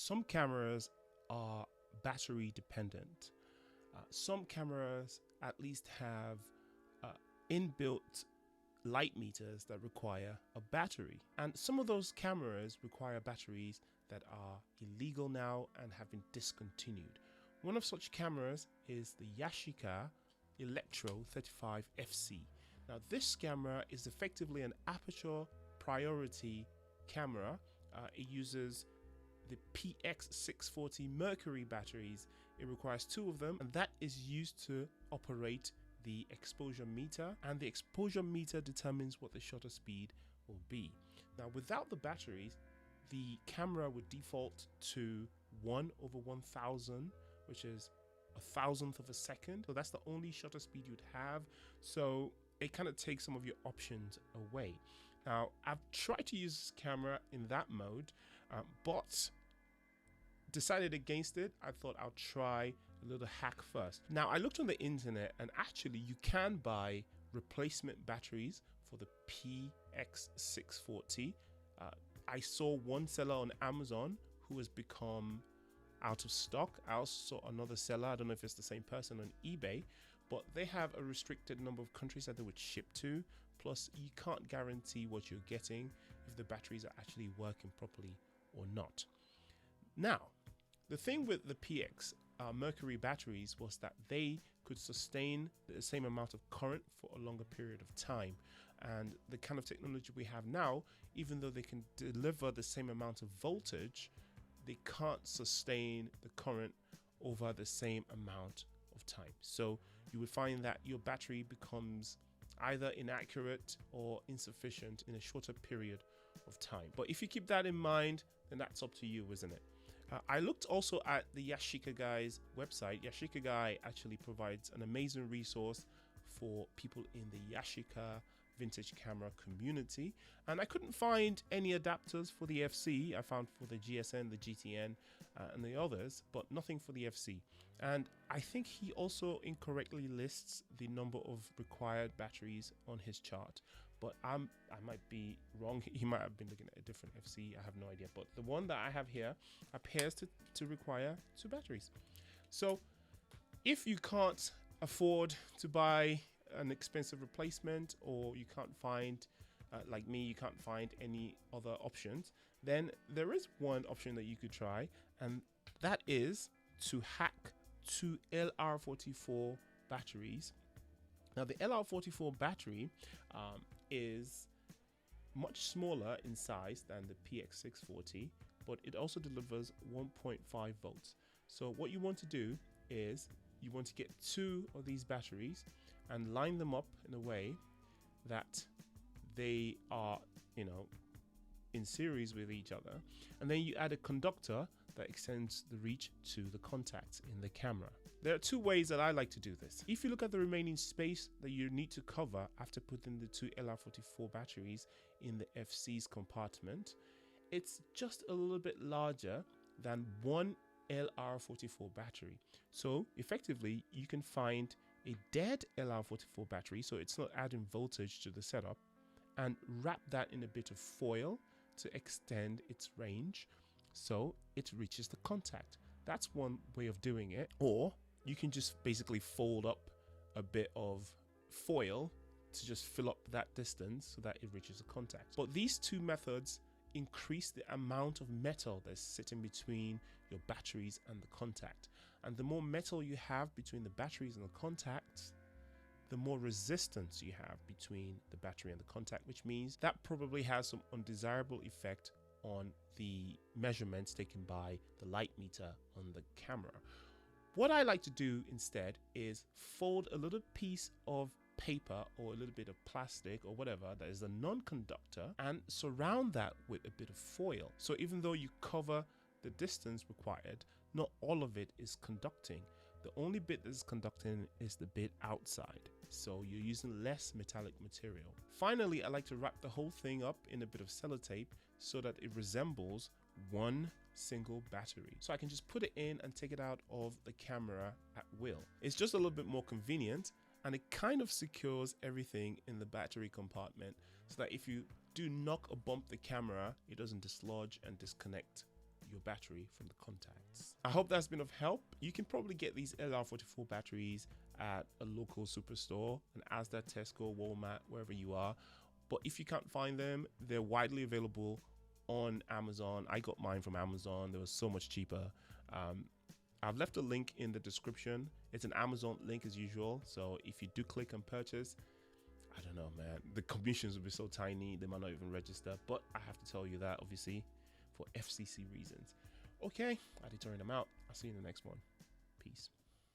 Some cameras are battery dependent. Some cameras at least have inbuilt light meters that require a battery, and some of those cameras require batteries that are illegal now and have been discontinued. One of such cameras is the Yashica Electro 35 FC. Now this camera is effectively an aperture priority camera. It uses the PX640 mercury batteries. It requires 2 of them, and that is used to operate the exposure meter, and the exposure meter determines what the shutter speed will be. Now without the batteries, the camera would default to 1/1000, which is 1,000th of a second. So that's the only shutter speed you'd have. So it kind of takes some of your options away. Now I've tried to use this camera in that mode, but decided against it. I thought I'll try a little hack first. Now I looked on the internet, and actually you can buy replacement batteries for the PX640. I saw one seller on Amazon who has become out of stock. I also saw another seller, I don't know if it's the same person, on eBay, but they have a restricted number of countries that they would ship to. Plus you can't guarantee what you're getting, if the batteries are actually working properly or not. Now, the thing with the PX mercury batteries was that they could sustain the same amount of current for a longer period of time, and the kind of technology we have now, even though they can deliver the same amount of voltage, they can't sustain the current over the same amount of time. So you would find that your battery becomes either inaccurate or insufficient in a shorter period of time. But if you keep that in mind, then that's up to you, isn't it? I looked also at the Yashica guy's website. Yashica guy actually provides an amazing resource for people in the Yashica vintage camera community, and I couldn't find any adapters for the FC. I found for the GSN, the GTN, and the others, but nothing for the FC. And I think he also incorrectly lists the number of required batteries on his chart, but I might be wrong. He might have been looking at a different FC. I have no idea, but the one that I have here appears to require 2 batteries. So if you can't afford to buy an expensive replacement, or you can't find, like me, you can't find any other options, then there is one option that you could try, and that is to hack 2 LR44 batteries. Now the LR44 battery is much smaller in size than the PX640, but it also delivers 1.5 volts. So what you want to do is you want to get 2 of these batteries and line them up in a way that they are, in series with each other, and then you add a conductor that extends the reach to the contacts in the camera. There are 2 ways that I like to do this. If you look at the remaining space that you need to cover after putting the 2 LR44 batteries in the FC's compartment, it's just a little bit larger than 1 LR44 battery. So effectively you can find a dead LR44 battery, so it's not adding voltage to the setup, and wrap that in a bit of foil to extend its range so it reaches the contact. That's one way of doing it. Or you can just basically fold up a bit of foil to just fill up that distance so that it reaches the contact. But these 2 methods increase the amount of metal that's sitting between your batteries and the contact. And the more metal you have between the batteries and the contacts, the more resistance you have between the battery and the contact, which means that probably has some undesirable effect on the measurements taken by the light meter on the camera. What I like to do instead is fold a little piece of paper or a little bit of plastic or whatever that is a non-conductor and surround that with a bit of foil. So even though you cover the distance required, not all of it is conducting. The only bit that is conducting is the bit outside. So you're using less metallic material. Finally, I like to wrap the whole thing up in a bit of sellotape so that it resembles one single battery. So I can just put it in and take it out of the camera at will. It's just a little bit more convenient, and it kind of secures everything in the battery compartment so that if you do knock or bump the camera, it doesn't dislodge and disconnect your battery from the contacts. I hope that's been of help. You can probably get these LR44 batteries at a local superstore, an Asda, Tesco, Walmart, wherever you are. But if you can't find them, they're widely available on Amazon. I got mine from Amazon. They were so much cheaper. I've left a link in the description. It's an Amazon link as usual. So if you do click and purchase, I don't know, man, the commissions will be so tiny, they might not even register. But I have to tell you that, obviously, for FCC reasons. Okay, I determined them out. I'll see you in the next one. Peace.